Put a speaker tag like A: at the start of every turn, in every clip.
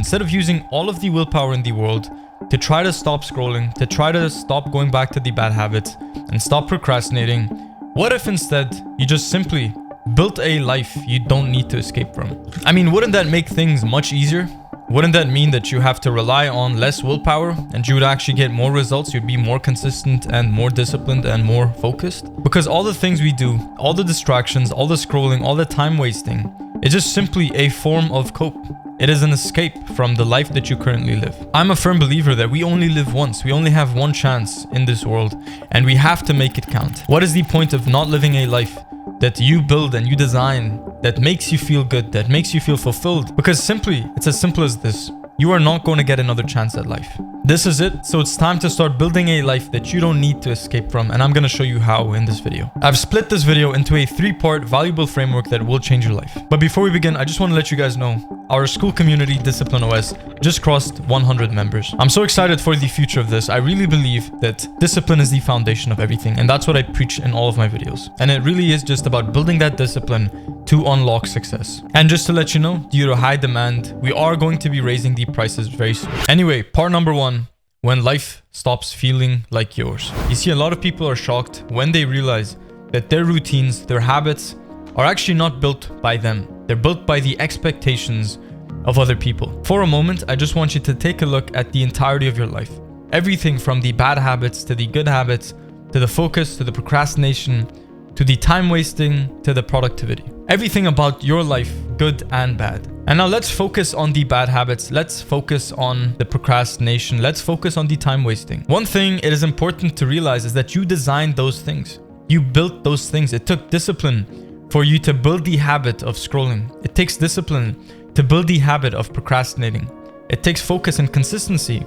A: Instead of using all of the willpower in the world to try to stop scrolling, to try to stop going back to the bad habits and stop procrastinating, what if instead you just simply built a life you don't need to escape from? I mean, wouldn't that make things much easier? Wouldn't that mean that you have to rely on less willpower and you would actually get more results? You'd be more consistent and more disciplined and more focused? Because all the things we do, all the distractions, all the scrolling, all the time wasting, it's just simply a form of cope. It is an escape from the life that you currently live. I'm a firm believer that we only live once. We only have one chance in this world and we have to make it count. What is the point of not living a life that you build and you design that makes you feel good, that makes you feel fulfilled? Because simply, it's as simple as this. You are not going to get another chance at life. This is it. So it's time to start building a life that you don't need to escape from. And I'm going to show you how in this video. I've split this video into a 3-part valuable framework that will change your life. But before we begin, I just want to let you guys know our school community, Discipline OS, just crossed 100 members. I'm so excited for the future of this. I really believe that discipline is the foundation of everything. And that's what I preach in all of my videos. And it really is just about building that discipline to unlock success. And just to let you know, due to high demand, we are going to be raising the prices very soon. Anyway, part number 1, when life stops feeling like yours. You see, a lot of people are shocked when they realize that their routines, their habits are actually not built by them. They're built by the expectations of other people. For a moment, I just want you to take a look at the entirety of your life. Everything from the bad habits to the good habits, to the focus, to the procrastination, to the time wasting, to the productivity. Everything about your life, good and bad. And now let's focus on the bad habits. Let's focus on the procrastination. Let's focus on the time wasting. One thing it is important to realize is that you designed those things. You built those things. It took discipline for you to build the habit of scrolling. It takes discipline to build the habit of procrastinating. It takes focus and consistency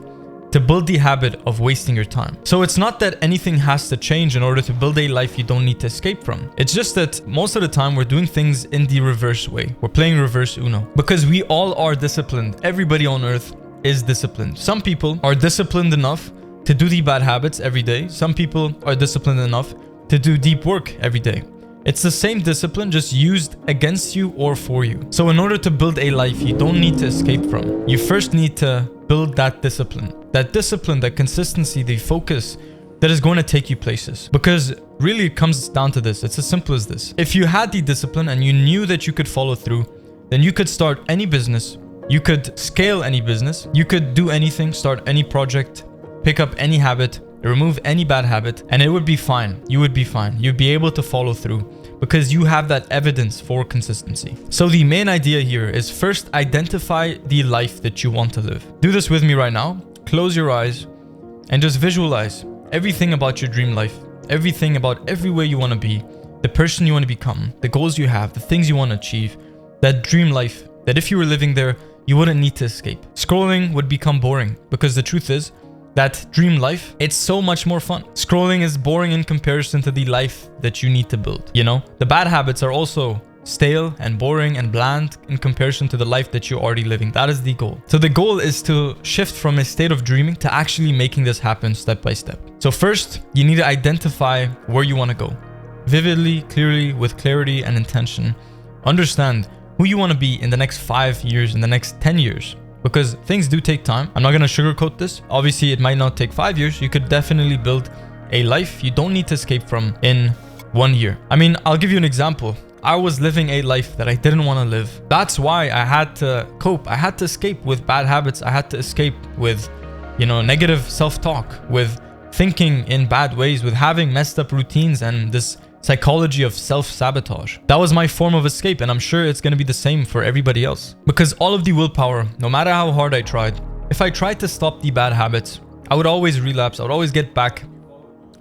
A: to build the habit of wasting your time. So it's not that anything has to change in order to build a life you don't need to escape from. It's just that most of the time we're doing things in the reverse way. We're playing reverse Uno. Because we all are disciplined. Everybody on earth is disciplined. Some people are disciplined enough to do the bad habits every day. Some people are disciplined enough to do deep work every day. It's the same discipline, just used against you or for you. So in order to build a life you don't need to escape from, you first need to build that discipline. That consistency, the focus that is going to take you places. Because really it comes down to this. It's as simple as this. If you had the discipline and you knew that you could follow through, then you could start any business. You could scale any business. You could do anything, start any project, pick up any habit, remove any bad habit, and it would be fine. You would be fine. You'd be able to follow through because you have that evidence for consistency. So the main idea here is first identify the life that you want to live. Do this with me right now. Close your eyes and just visualize everything about your dream life, everything about everywhere you want to be, the person you want to become, the goals you have, the things you want to achieve, that dream life that if you were living there, you wouldn't need to escape. Scrolling would become boring because the truth is, that dream life, it's so much more fun. Scrolling is boring in comparison to the life that you need to build. You know, the bad habits are also stale and boring and bland in comparison to the life that you're already living. That is the goal. So the goal is to shift from a state of dreaming to actually making this happen step by step. So first, you need to identify where you want to go. Vividly, clearly, with clarity and intention. Understand who you want to be in the next 5 years, in the next 10 years. Because things do take time. I'm not going to sugarcoat this. Obviously, it might not take 5 years. You could definitely build a life you don't need to escape from in 1 year. I mean, I'll give you an example. I was living a life that I didn't want to live. That's why I had to cope. I had to escape with bad habits. I had to escape with, negative self-talk, with thinking in bad ways, with having messed up routines and this psychology of self-sabotage. That was my form of escape, and I'm sure it's going to be the same for everybody else. Because all of the willpower, no matter how hard I tried, if I tried to stop the bad habits, I would always relapse. I would always get back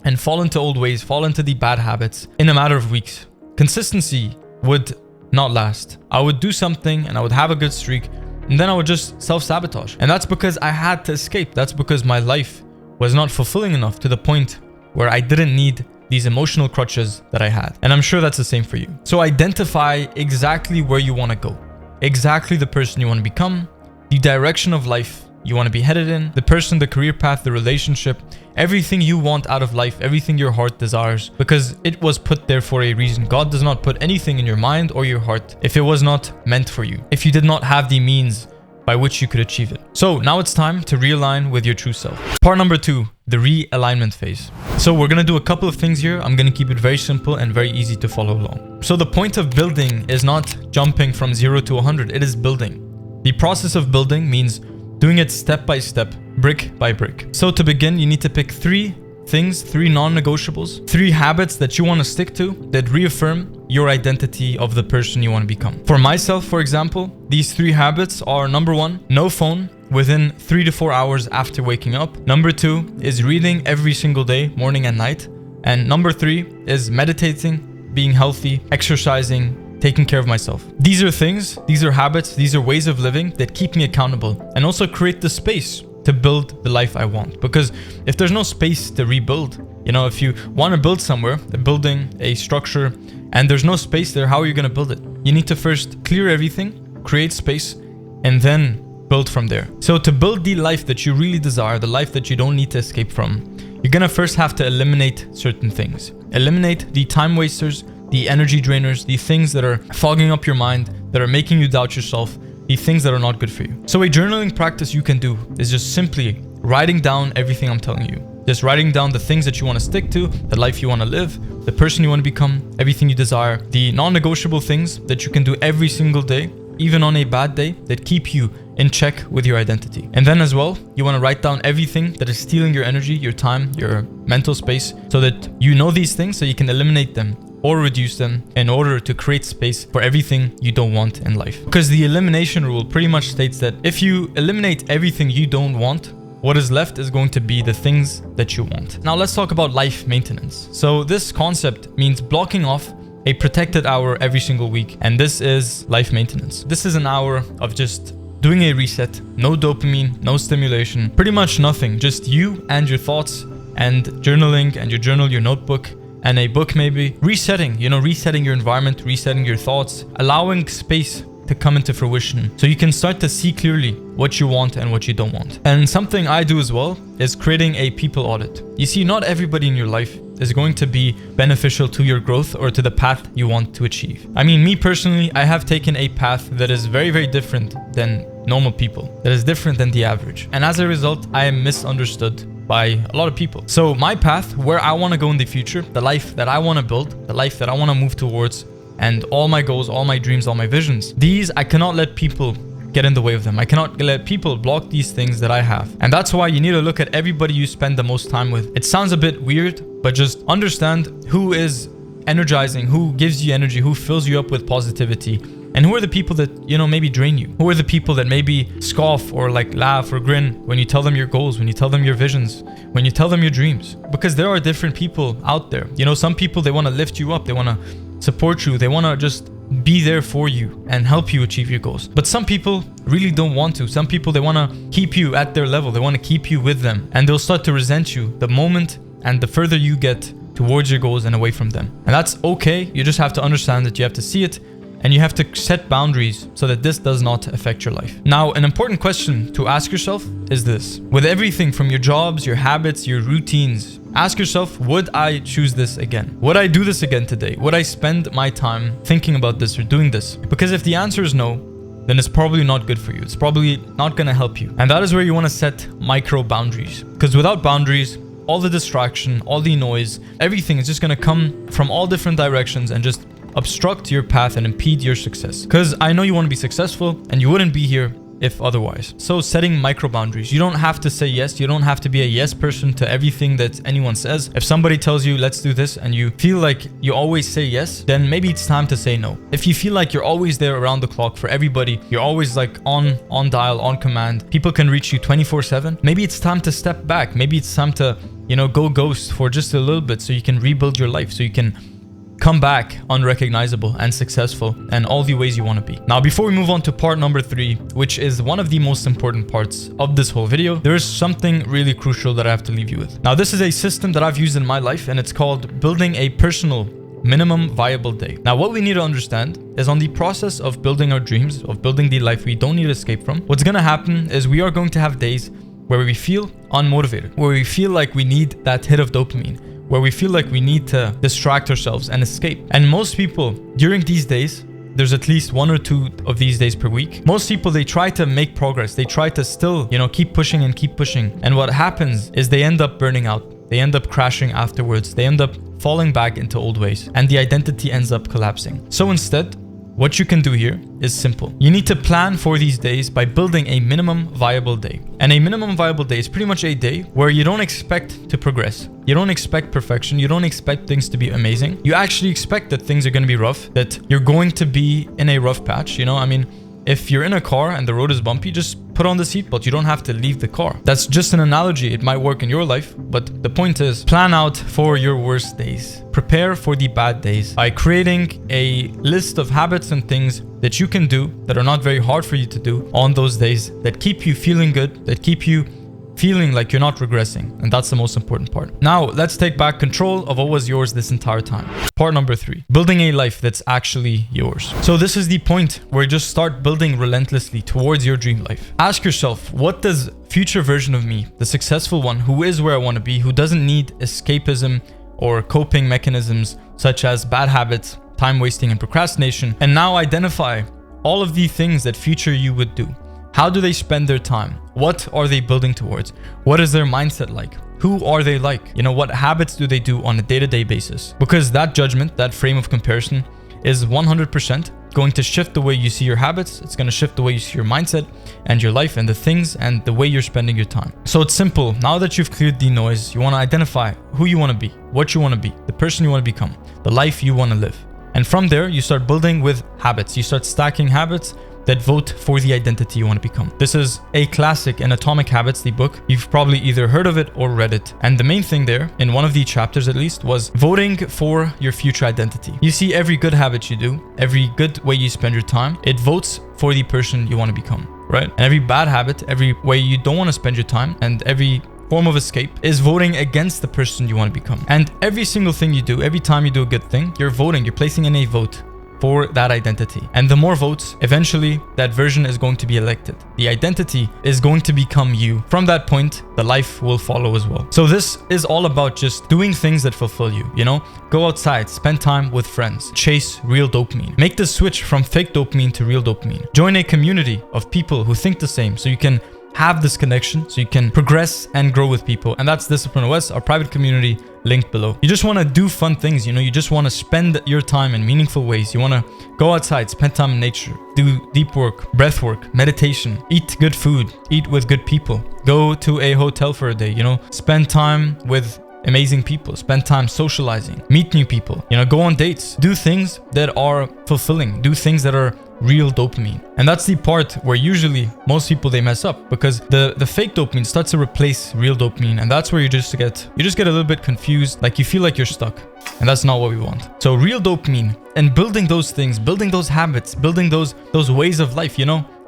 A: and fall into old ways, fall into the bad habits in a matter of weeks. Consistency would not last. I would do something and I would have a good streak, and then I would just self-sabotage. And that's because I had to escape. That's because my life was not fulfilling enough to the point where I didn't need these emotional crutches that I had. And I'm sure that's the same for you. So identify exactly where you want to go, exactly the person you want to become, the direction of life you want to be headed in, the person, the career path, the relationship, everything you want out of life, everything your heart desires, because it was put there for a reason. God does not put anything in your mind or your heart if it was not meant for you, if you did not have the means by which you could achieve it. So now it's time to realign with your true self. Part number 2, the realignment phase. So we're gonna do a couple of things here. I'm gonna keep it very simple and very easy to follow along. So the point of building is not jumping from 0 to 100, it is building. The process of building means doing it step by step, brick by brick. So to begin, you need to pick 3 things, 3 non-negotiables, 3 habits that you want to stick to that reaffirm your identity of the person you want to become. For myself, for example, these 3 habits are: number 1, no phone within 3 to 4 hours after waking up. Number 2 is reading every single day, morning and night. And number 3 is meditating, being healthy, exercising, taking care of myself. These are things, these are habits, these are ways of living that keep me accountable and also create the space to build the life I want. Because if there's no space to rebuild, if you want to build somewhere, a building, a structure, and there's no space there, how are you going to build it? You need to first clear everything, create space, and then build from there. So to build the life that you really desire, the life that you don't need to escape from, you're going to first have to eliminate certain things. Eliminate the time wasters, the energy drainers, the things that are fogging up your mind, that are making you doubt yourself, the things that are not good for you. So a journaling practice you can do is just simply writing down everything I'm telling you. Just writing down the things that you want to stick to, the life you want to live, the person you want to become, everything you desire, the non-negotiable things that you can do every single day, even on a bad day, that keep you in check with your identity. And then as well, you want to write down everything that is stealing your energy, your time, your mental space, so that you know these things so you can eliminate them or reduce them in order to create space for everything you don't want in life. Because the elimination rule pretty much states that if you eliminate everything you don't want, what is left is going to be the things that you want. Now let's talk about life maintenance. So this concept means blocking off a protected hour every single week. And this is life maintenance. This is an hour of just doing a reset, no dopamine, no stimulation, pretty much nothing, just you and your thoughts and journaling and your journal, your notebook, and a book maybe. Resetting, resetting your environment, resetting your thoughts, allowing space to come into fruition so you can start to see clearly what you want and what you don't want. And something I do as well is creating a people audit. You see, not everybody in your life is going to be beneficial to your growth or to the path you want to achieve. I mean, me personally, I have taken a path that is very, very different than normal people, that is different than the average. And as a result, I am misunderstood by a lot of people. So my path, where I want to go in the future, the life that I want to build, the life that I want to move towards, and all my goals, all my dreams, all my visions, these I cannot let people get in the way of them. I cannot let people block these things that I have. And that's why you need to look at everybody you spend the most time with. It sounds a bit weird, but just understand who is energizing, who gives you energy, who fills you up with positivity, and who are the people that, maybe drain you? Who are the people that maybe scoff or laugh or grin when you tell them your goals, when you tell them your visions, when you tell them your dreams? Because there are different people out there. Some people, they want to lift you up. They want to support you. They want to just be there for you and help you achieve your goals. But some people really don't want to. Some people, they want to keep you at their level. They want to keep you with them. And they'll start to resent you the moment and the further you get towards your goals and away from them. And that's okay. You just have to understand that you have to see it. And you have to set boundaries so that this does not affect your life. Now, an important question to ask yourself is this. With everything from your jobs, your habits, your routines, ask yourself, would I choose this again? Would I do this again today? Would I spend my time thinking about this or doing this? Because if the answer is no, then it's probably not good for you. It's probably not going to help you. And that is where you want to set micro boundaries. Because without boundaries, all the distraction, all the noise, everything is just going to come from all different directions and just obstruct your path and impede your success. Because I know you want to be successful and you wouldn't be here if otherwise. So setting micro boundaries. You don't have to say yes. You don't have to be a yes person to everything that anyone says. If somebody tells you, let's do this, and you feel like you always say yes, then maybe it's time to say no. If you feel like you're always there around the clock for everybody, you're always on dial, on command, people can reach you 24/7, maybe it's time to step back. Maybe it's time to, go ghost for just a little bit so you can rebuild your life, so you can come back unrecognizable and successful and all the ways you want to be. Now, before we move on to part number 3, which is one of the most important parts of this whole video, there is something really crucial that I have to leave you with. Now, this is a system that I've used in my life, and it's called building a personal minimum viable day. Now, what we need to understand is on the process of building our dreams, of building the life we don't need to escape from, what's going to happen is we are going to have days where we feel unmotivated, where we feel like we need that hit of dopamine, where we feel like we need to distract ourselves and escape. And most people during these days there's at least 1 or 2 of these days per week. Most people, they try to make progress. They try to still, keep pushing and keep pushing. And what happens is they end up burning out. They end up crashing afterwards. They end up falling back into old ways, and the identity ends up collapsing. So instead, what you can do here is simple. You need to plan for these days by building a minimum viable day. And a minimum viable day is pretty much a day where you don't expect to progress. You don't expect perfection. You don't expect things to be amazing. You actually expect that things are going to be rough, that you're going to be in a rough patch. If you're in a car and the road is bumpy, just put on the seatbelt. You don't have to leave the car. That's just an analogy. It might work in your life, but the point is, plan out for your worst days. Prepare for the bad days by creating a list of habits and things that you can do that are not very hard for you to do on those days, that keep you feeling good, that keep you feeling like you're not regressing. And that's the most important part. Now, let's take back control of what was yours this entire time. Part number 3, building a life that's actually yours. So this is the point where you just start building relentlessly towards your dream life. Ask yourself, what does future version of me, the successful one who is where I want to be, who doesn't need escapism or coping mechanisms such as bad habits, time wasting and procrastination, and now identify all of the things that future you would do. How do they spend their time? What are they building towards? What is their mindset like? Who are they like? What habits do they do on a day-to-day basis? Because that judgment, that frame of comparison is 100% going to shift the way you see your habits. It's going to shift the way you see your mindset and your life and the things and the way you're spending your time. So it's simple. Now that you've cleared the noise, you want to identify who you want to be, what you want to be, the person you want to become, the life you want to live. And from there, you start building with habits. You start stacking habits that vote for the identity you want to become. This is a classic in Atomic Habits, the book. You've probably either heard of it or read it. And the main thing there, in one of the chapters at least, was voting for your future identity. You see, every good habit you do, every good way you spend your time, it votes for the person you want to become, right? And every bad habit, every way you don't want to spend your time, and every form of escape is voting against the person you want to become. And every single thing you do, every time you do a good thing, you're voting, you're placing in a vote for that identity. And the more votes, eventually that version is going to be elected. The identity is going to become you. From that point, the life will follow as well. So this is all about just doing things that fulfill you, Go outside, spend time with friends, chase real dopamine. Make the switch from fake dopamine to real dopamine. Join a community of people who think the same so you can have this connection, so you can progress and grow with people. And that's Discipline OS, our private community, linked below. You just want to do fun things, you just want to spend your time in meaningful ways. You want to go outside, spend time in nature, do deep work, breath work, meditation, eat good food, eat with good people, go to a hotel for a day, spend time with amazing people, spend time socializing, meet new people, go on dates, do things that are fulfilling, do things that are real dopamine. And that's the part where usually most people, they mess up, because the fake dopamine starts to replace real dopamine, and that's where you just get a little bit confused, like you feel like you're stuck, and that's not what we want. So real dopamine and building those things, building those habits, building those ways of life,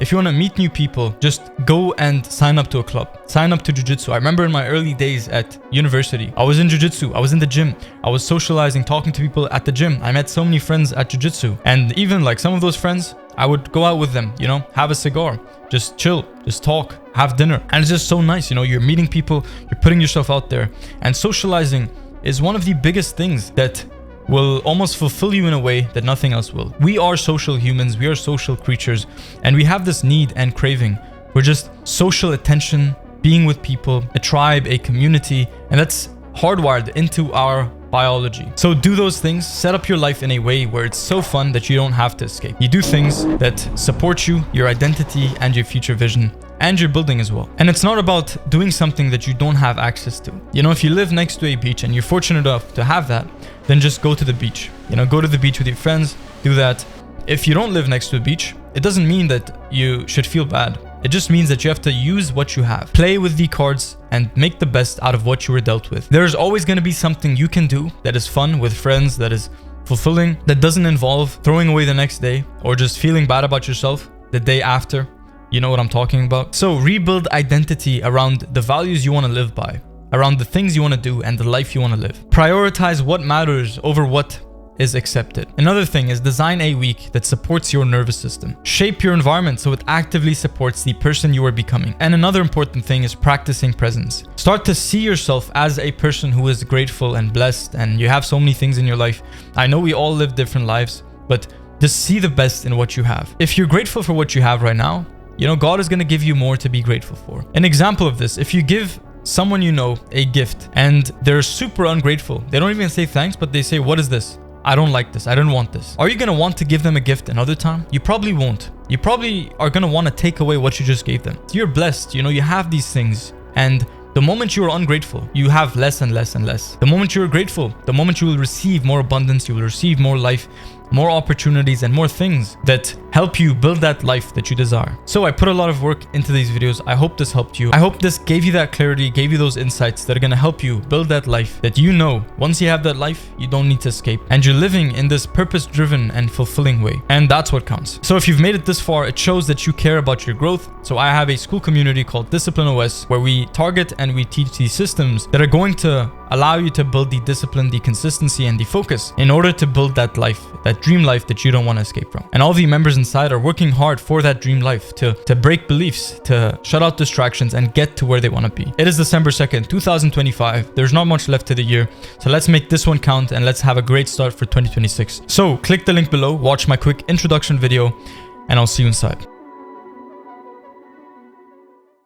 A: if you want to meet new people, just go and sign up to a club, sign up to jiu-jitsu. I remember in my early days at university, I was in jiu-jitsu, I was in the gym, I was socializing, talking to people at the gym. I met so many friends at jiu-jitsu, and even like some of those friends, I would go out with them, have a cigar, just chill, just talk, have dinner. And it's just so nice, you're meeting people, you're putting yourself out there. And socializing is one of the biggest things that will almost fulfill you in a way that nothing else will. We are social humans, we are social creatures, and we have this need and craving for just social attention, being with people, a tribe, a community, and that's hardwired into our biology. So do those things, set up your life in a way where it's so fun that you don't have to escape. You do things that support you, your identity, and your future vision, and your building as well. And it's not about doing something that you don't have access to. If you live next to a beach and you're fortunate enough to have that, then just go to the beach. Go to the beach with your friends, do that. If you don't live next to a beach, it doesn't mean that you should feel bad. It just means that you have to use what you have. Play with the cards and make the best out of what you were dealt with. There's always going to be something you can do that is fun with friends, that is fulfilling, that doesn't involve throwing away the next day or just feeling bad about yourself the day after. You know what I'm talking about? So rebuild identity around the values you want to live by, around the things you want to do and the life you want to live. Prioritize what matters over what is accepted. Another thing is design a week that supports your nervous system. Shape your environment so it actively supports the person you are becoming. And another important thing is practicing presence. Start to see yourself as a person who is grateful and blessed, and you have so many things in your life. I know we all live different lives, but Just see the best in what you have. If you're grateful for what you have right now, you know, God is going to give you more to be grateful for. An example of this, if you give someone you know a gift and they're super ungrateful, they don't even say thanks, but they say, what is this? I don't like this. I don't want this. Are you going to want to give them a gift another time? You probably won't. You probably are going to want to take away what you just gave them. You're blessed. You know, you have these things. And the moment you are ungrateful, you have less and less and less. The moment you're grateful, the moment you will receive more abundance, you will receive more life, more opportunities, and more things that help you build that life that you desire. So I put a lot of work into these videos. I hope this helped you. I hope this gave you that clarity, gave you those insights that are going to help you build that life that you know once you have that life, you don't need to escape. And you're living in this purpose-driven and fulfilling way. And that's what counts. So if you've made it this far, it shows that you care about your growth. So I have a school community called Discipline OS where we target and we teach these systems that are going to allow you to build the discipline, the consistency, and the focus in order to build that life, that dream life that you don't want to escape from. And all the members inside are working hard for that dream life, to break beliefs, to shut out distractions, and get to where they want to be. It is December 2nd, 2025. There's not much left to the year. So let's make this one count and let's have a great start for 2026. So click the link below, watch my quick introduction video, and I'll see you inside.